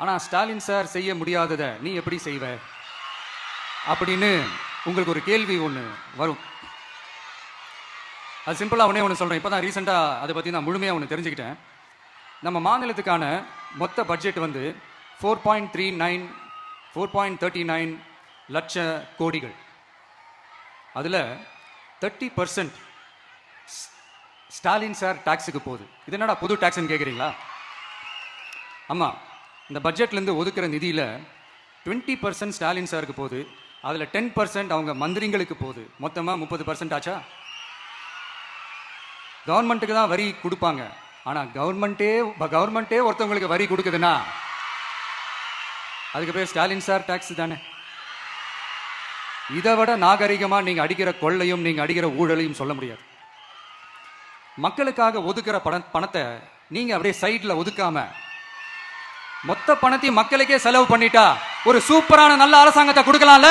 ஆனால் ஸ்டாலின் சார் செய்ய முடியாததை நீ எப்படி செய்வ அப்படின்னு உங்களுக்கு ஒரு கேள்வி ஒன்று வரும். அது சிம்பிளாக ஒன்று சொல்கிறேன். இப்போ தான் ரீசெண்டாக அதை பற்றி நான் முழுமையாக ஒன்று தெரிஞ்சுக்கிட்டேன். நம்ம மாநிலத்துக்கான மொத்த பட்ஜெட் வந்து 4.39 லட்ச கோடிகள். அதில் 30% ஸ்டாலின் சார் டாக்ஸுக்கு போகுது. இது என்னடா புது டாக்ஸ்ன்னு கேட்குறீங்களா? ஆமாம், இந்த பட்ஜெட்லேருந்து ஒதுக்குற நிதியில் 20% ஸ்டாலின் சாருக்கு போகுது. அதில் 10% அவங்க மந்திரிங்களுக்கு போகுது. மொத்தமாக 30% ஆச்சா? கவர்மெண்ட்டுக்கு தான் வரி கொடுப்பாங்க. ஆனால் கவர்மெண்ட்டே ஒருத்தவங்களுக்கு வரி கொடுக்குதுன்னா அதுக்கு பேர் ஸ்டாலின் சார் டாக்ஸ் தானே. இதை விட நாகரிகமாக நீங்கள் அடிக்கிற கொள்ளையும் நீங்கள் அடிக்கிற ஊழலையும் சொல்ல முடியாது. மக்களுக்காக ஒதுக்குற பணத்தை நீங்கள் அப்படியே சைடில் ஒதுக்காம மொத்த பணத்தையும் மக்களுக்கே செலவு பண்ணிட்டா ஒரு சூப்பரான நல்ல அரசாங்கத்தை கொடுக்கலாம்ல.